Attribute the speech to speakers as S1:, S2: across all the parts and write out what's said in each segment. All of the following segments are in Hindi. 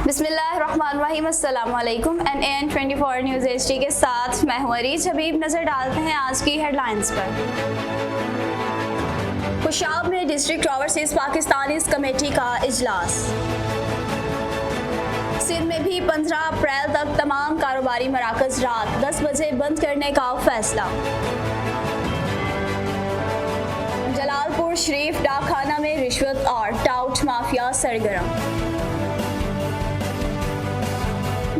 S1: बिस्मिल्लाहिर्रहमानिर्रहीम, अस्सलामुअलैकुम। NAN 24 न्यूज़ HD के साथ मैं हूं अरीज हबीब। नजर डालते हैं आज की हेडलाइंस पर। खुशाब में डिस्ट्रिक्ट ओवरसीज पाकिस्तानी कमेटी का इजलास। सिंध में भी 15 अप्रैल तक तमाम कारोबारी मराकज रात 10 बजे बंद करने का फैसला। जलालपुर शरीफ डाकखाना में रिश्वत और टाउट माफिया सरगर्म।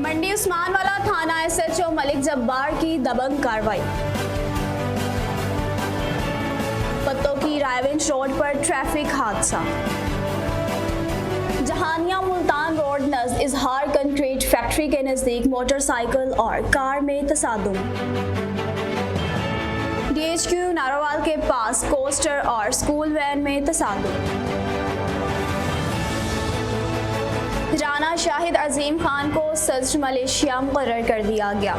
S1: मंडी उस्मानवाला थाना SHO मलिक जब्बार की दबंग कार्रवाई। पत्तों की रायवेंज रोड पर ट्रैफिक हादसा। जहानिया मुल्तान रोड नज़ इजहार कंक्रीट फैक्ट्री के नज़दीक मोटरसाइकिल और कार में तसादुम। DHQ नारोवाल के पास कोस्टर और स्कूल वैन में तसादुम। राना शाहिद अजीम खान को सदर मलेशिया मुकर्रर कर दिया गया।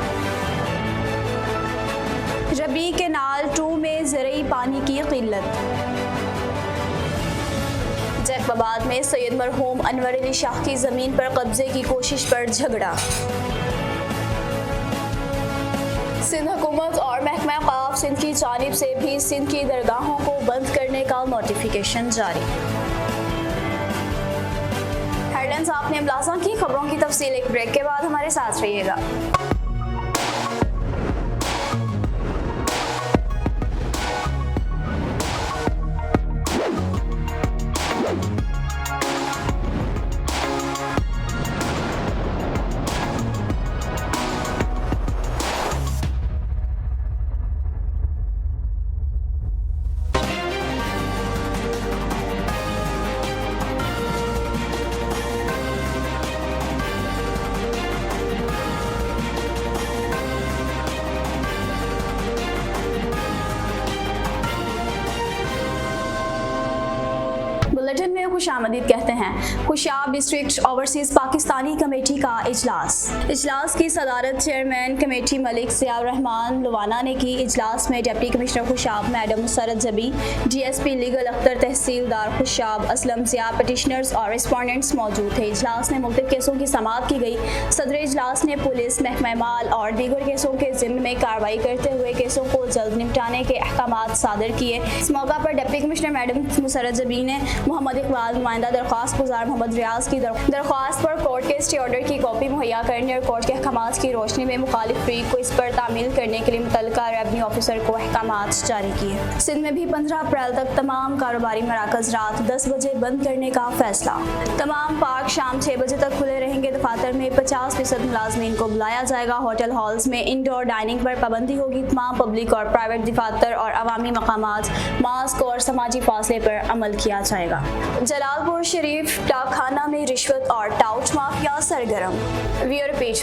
S1: रबी केनाल 2 में ज़रई पानी की किल्लत। जैकबाबाद में सैयद मरहूम अनवर अली शाह की ज़मीन पर कब्जे की कोशिश पर झगड़ा। सिंध हुकूमत और महकमा क़ाफ सिंध की जानिब से भी सिंध की दरगाहों को बंद करने का नोटिफिकेशन जारी। हेडलाइंस आपने मुलाज़ा की, खबरों की तफसील एक ब्रेक के बाद हमारे साथ रहिएगा। बुलेटिन में खुशामदीद कहते हैं। Khushab district overseas Pakistani committee का इजलास की सदारत चेयरमैन कमेटी मलिक ज़ियाउर रहमान लुवाना ने की। इजलास में deputy commissioner Khushab madam Musarrat जबी, DSP लीगल अख्तर, तहसीलदार खुशाब असलम ज़िया, पटिशनर्स और रिस्पोंडेंट्स मौजूद थे। इजलास में मुख्तलिफ केसों की समाअत की गई। सदर इजलास ने पुलिस, महकमा माल और दीगर केसों के ज़िम्न में कार्रवाई करते हुए केसों को जल्द निपटाने के अहकामात सादर किए। इस मौका पर डिप्टी कमिश्नर मैडम मुसरत जबी ने मोहम्मद इकबाल, नुमाइंदा दरख्वास्त गुजार मोहम्मद रियाज की दरख्वास्त पर कोर्ट के स्टे ऑर्डर की कॉपी मुहैया करने और कोर्ट के अहकामात की रोशनी में मुखालिफ फरीक को इस पर तामील करने के लिए मुतल्लिका रेवेन्यू ऑफिसर को अहकामात जारी किए। सिंध में भी 15 अप्रैल तक तमाम कारोबारी मराकज रात 10 बजे बंद करने का फैसला। तमाम पार्क शाम 6 बजे तक खुले रहेंगे। दफातर में 50% मुलाजमीन को बुलाया जाएगा। होटल हॉल्स में इंडोर डाइनिंग पर पाबंदी होगी। तमाम पब्लिक और प्राइवेट दफातर और अवामी मकामात मास्क और समाजी फासले पर अमल किया जाएगा। जलालपुर शरीफ डाकखाना में रिश्वत और टाउट माफिया सरगर्म।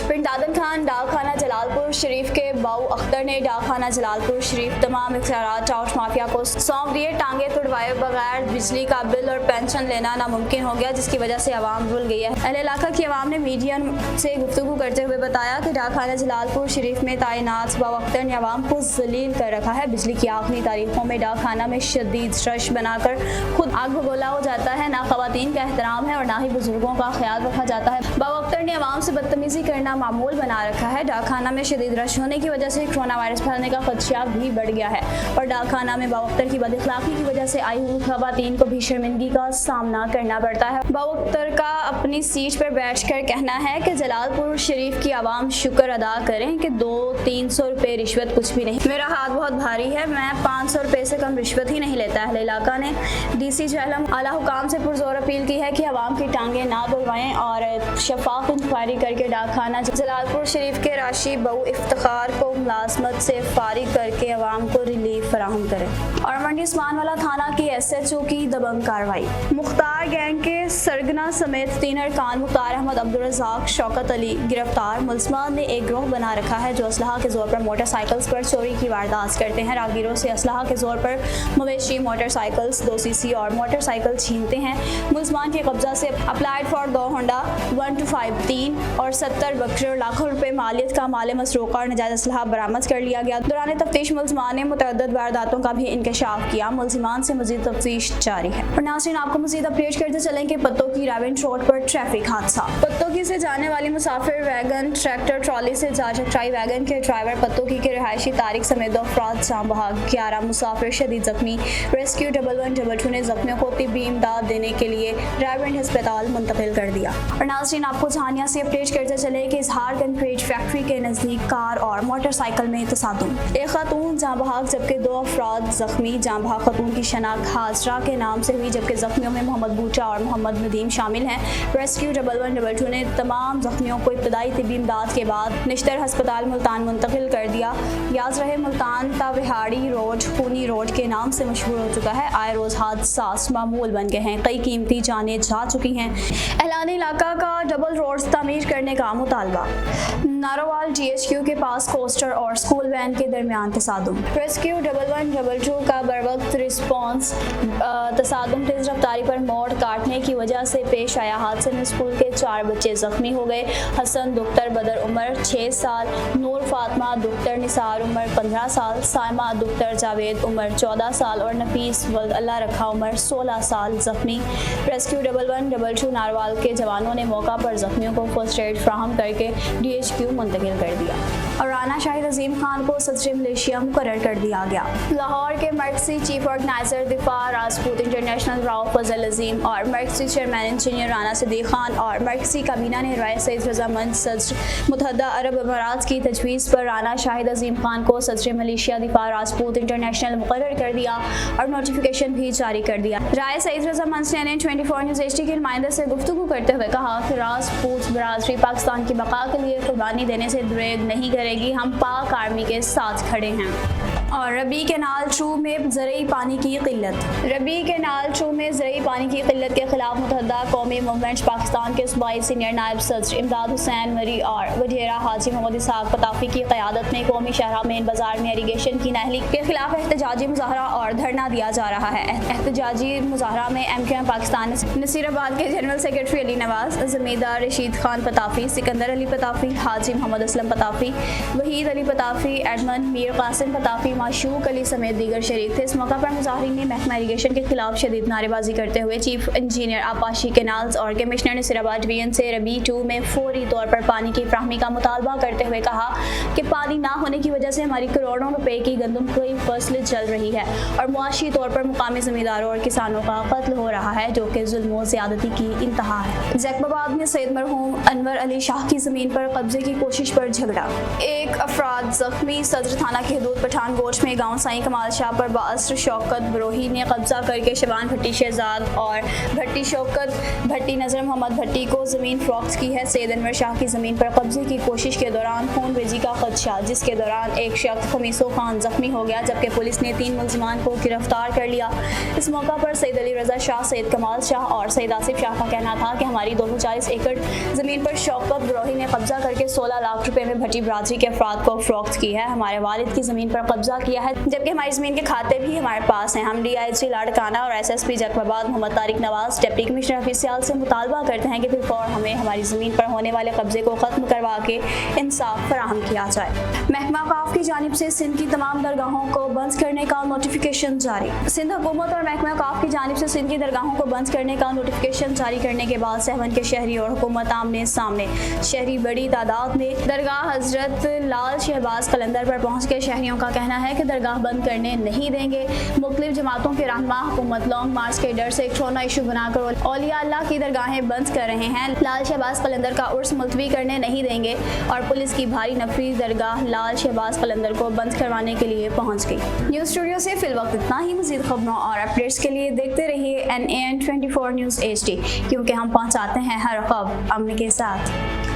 S1: पिंड दादन खान डाकखाना जलालपुर शरीफ के बाऊ अख्तर ने डाकखाना जलालपुर शरीफ तमाम इख्तियारात टाउट माफिया को सौंप दिए। टांगे तुड़वाए बगैर बिजली का बिल और पेंशन लेना नामुमकिन हो गया, जिसकी वजह से आवाम भूल गई है। अहले इलाका की आवाम ने मीडिया से गुफ्तगू करते हुए बताया कि डाकखाना जलालपुर शरीफ में तैनात बाऊ अख्तर ने आवाम को जलील कर रखा है। बिजली की आखिरी तारीखों में डाकखाना में शदीद रश बनाकर खुद आग भगोला हो जाता है। ना खवातीन का एहतराम है और ना ही बुजुर्गों का ख्याल रखा जाता है। बाऊ अख्तर ने आवाम से बदतमीजी करना मामूल बना रखा है। डाकखाना में शदीद रश होने की वजह से कोरोना वायरस फैलने का खदशा भी बढ़ गया है और डाकखाना में बाऊ अख्तर की बदअखलाकी की वजह से आई हुई खवातीन को भी शर्मिंदगी का सामना करना पड़ता है। बाऊ अख्तर का अपनी सीट पर बैठकर कहना है कि जलालपुर शरीफ की आवाम शुक्र अदा करें कि 200-300 रुपए रिश्वत कुछ भी नहीं। मेरा हाथ बहुत भारी है, मैं 500 रुपए से कम रिश्वत ही नहीं लेता। अहले इलाका ने DC झेलम आला हुकाम से पुरजोर अपील की है कि आवाम की टांगे ना तुड़वाएं और शफाफ इंक्वायरी करके डाकखाना जलालपुर शरीफ के राशि बाऊ इफ्तिखार को मुलाजमत से फारिग करके आवाम को रिलीफ फराहम करें। और मंडी उस्मानवाला थाना की SHO की दबंग कार्रवाई। मुख्तार गैंग के सरगना समेत 3 अरकान मुख्तार अहमद, अब्दुल रज़ाक, शौकत अली गिरफ्तार। मुलजमान ने एक ग्रोह बना रखा है जो असलहा के जोर पर मोटरसाइकिल्स पर चोरी की वारदात करते हैं। राहगीरों से असलहा के जोर पर मवेशी, मोटरसाइकिल्स, 2 CC और मोटरसाइकिल छीनते हैं। मुलजमान के कब्जा से अप्लाइड फॉर 2 होंडा 1253 और 70 बकरे लाखों रुपए मालियत का माल मसरूका और नजायज असलहा बरामद कर लिया गया। दौरान तफ्तीश मुलजमान ने मुतअद्दिद वारदातों का भी इंकशाफ किया। मुलजिमान से मजीद तफ्तीश जारी है। और नाज़रीन आपको मज़ीद अपडेट करते चलें कि पत्तोकी रावेंट रोड पर ट्रैफिक हादसा। पत्तोकी से जाने वाली मुसाफिर वैगन ट्रैक्टर ट्रॉली से जा टकराई। वैगन के ड्राइवर पत्तोकी के रिहायशी तारिक समेत 2 अफराद जाम बहक, 11 मुसाफिर शदीद जख्मी। रेस्क्यू 1112 ने जख्मियों को तिब्बी इमदाद देने के लिए रावेंट अस्पताल मुंतकिल कर दिया। और नाज़रीन आपको झानिया से अपडेट करते चले कि इजहार कंक्रीट फैक्ट्री के नज़दीक कार और मोटरसाइकिल में तसादुम, एक खातून जाम बहक जबकि 2 अफराद जख्मी। जाम बहक खातून की शनाख्त हाजरा के नाम से हुई जबकि जख्मियों में मोहम्मद बूटा और मोहम्मद नदीम शामिल हैं। रेस्क्यू 1112 ने तमाम जख्मियों को इब्तदाई तिब्बी इमदाद के बाद निश्तर हस्पताल मुल्तान मुंतकिल कर दिया। याद रहे मुल्तान ताविहाड़ी रोड खूनी रोड के नाम से मशहूर हो चुका है। आए रोज हादसा मामूल बन गए हैं, कई कीमती जानें जा चुकी हैं। एलानी इलाका का डबल रोड तामीर करने का मुतालबा। नारोवाल DHQ के पास कोस्टर और स्कूल वैन के दरमियान तसादुम। रेस्क्यू 1112 का बरवक्त रिस्पॉन्स तसादुम तेज रफ्तारी पर मोड़ काटने की वजह से पेश आया। हादसे में स्कूल के 4 बच्चे जख्मी हो गए। हसन दुख्तर बदर उम्र 6 साल, नूर फातिमा दुख्तर निसार उम्र 15 साल, साइमा दुख्तर जावेद उम्र 14 साल और नफीस वल्द अल्लाह रखा उम्र 16 साल जख्मी। रेस्क्यू 1112 नारवाल के जवानों ने मौका पर जख्मियों को फर्स्ट एड फ्राहम करके DHQ मुंतकिल कर दिया और राना शाहिद अजीम खान को सदर मलेशिया मुकर्रर कर दिया गया। लाहौर के मर्कजी चीफ ऑर्गेनाइजर दिफा राजपूत इंटरनेशनल राव फजल अजीम और मर्कजी चेयरमैन इंजीनियर राना सदीक खान और मर्कजी काबीना ने राय सईद रजामंद सदर मुत्तहदा अरब अमारात की तजवीज़ पर राना शाहिद अजीम खान को सदर मलेशिया दिफा राजपूत इंटरनेशनल मुकर्रर कर दिया और नोटिफिकेशन भी जारी कर दिया। राय सईद रजामंद ने 24 न्यूज़ HD के नुमाइंदे से गुफ्तगू करते हुए कहा कि राजपूत बरादरी पाकिस्तान की बका के लिए कुर्बानी देने से गुरेज नहीं करेगी। हम पाक आर्मी के साथ खड़े हैं। और रबी कैनाल 2 में ज़रई पानी की किल्लत। रबी कैनाल 2 में ज़रई पानी की किल्लत के खिलाफ मुत्तहदा कौमी मूवमेंट पाकिस्तान के सूबाई सीनियर नायब सदर इमदाद हुसैन मरी और वज़ीर हाजी मोहम्मद इसहाक पताफी की क़यादत में कौमी शहरा मेन बाजार में इरीगेशन की नाअहली के खिलाफ एहतजाजी मुजाहरा और धरना दिया जा रहा है। एहतजाजी मुजाहरा में MQM पाकिस्तान नसीराबाद के जनरल सेक्रेटरी अली नवाज, जमींदार रशीद खान पताफी, सिकंदर अली पताफी, हाजी मोहम्मद असलम पताफी, वहीद अली पताफी, एडमंड मीर कासिम पताफी, माशूक अली समेत दीगर शरीक थे। इस मौका पर मुजाहिरीन ने महकमा इरीगेशन के खिलाफ शदीद नारेबाजी करते हुए चीफ इंजीनियर आपाशी कैनाल्स और कमिश्नर नसीराबाद डिवीजन से रबी 2 में फौरी तौर पर पानी की फ्राहमी का मुतालबा करते हुए कहा कि पानी ना होने की वजह से हमारी करोड़ों रुपए की गंदम की फसल चल रही है और मुआशी तौर पर मुकामी जमींदारों और किसानों का कत्ल हो रहा है, जो कि जुल्म और ज़्यादती की इंतहा है। जैकबाबाद में सैयद मरहूम अनवर अली शाह की जमीन पर कब्जे की कोशिश पर झगड़ा, 1 अफराद जख्मी। सदर थाना की हदूद पठानकोट में गांव साईं कमाल शाह पर बाअसर शौकत बरोही ने कब्जा करके शबान भट्टी शहजाद और भट्टी शौकत भट्टी नजर मोहम्मद भट्टी को जमीन फरोख्त की है। सैयद अनवर शाह की जमीन पर कब्जे की कोशिश के दौरान खून रेजी का खदशा, जिसके दौरान एक शख्स खमीसो खान जख्मी हो गया, जबकि पुलिस ने 3 मुलजिमान को गिरफ्तार कर लिया। इस मौका पर सैयद अली रजा शाह, सैयद कमाल शाह और सैयद आसिफ शाह का कहना था कि हमारी 240 एकड़ जमीन पर शौकत बरोही ने कब्जा करके 16 लाख रुपए में भट्टी बरादरी के अफराद को फरोख्त की है। हमारे वालिद की जमीन पर कब्जा किया है, जबकि हमारी जमीन के खाते भी हमारे पास हैं। हम DIG लाड़काना और SSP Jacobabad Mohammad Tariq Nawaz, deputy commissioner Hafeez Sial से मुतालबा करते हैं कि फिर फौर हमें हमारी जमीन पर होने वाले कब्जे को खत्म करवा के इंसाफ फराहम किया जाए। महकमा काफ की जानिब से सिंध की तमाम दरगाहों को बंद करने का नोटिफिकेशन जारी। सिंध हुकूमत और महकमा काफ की जानिब से सिंध की दरगाहों को बंद करने का नोटिफिकेशन जारी करने के बाद सहवन के शहरी और हुकूमत आमने सामने। शहरी बड़ी तादाद में दरगाह हजरत लाल शहबाज कलंदर पर पहुँच के शहरियों का कहना है कि दरगाह बंद करने नहीं देंगे। मुख्तलिफ जमातों के रहनुमा हुकूमत लॉन्ग मार्च के डर से एक छोटा इशू बनाकर औलिया अल्लाह की दरगाहें बंद कर रहे हैं। लाल शहबाज कलंदर का उर्स मुलतवी करने नहीं देंगे और पुलिस की भारी नफरी दरगाह लाल शहबाज कलंदर को बंद करवाने के लिए पहुंच गई। न्यूज़ स्टूडियो से फिलवक्त इतना ही। मज़ीद खबरों और अपडेट्स के लिए देखते रहिए NAN 24 न्यूज़ HD, क्योंकि हम पहुंचाते हैं हर खबर अमन के साथ।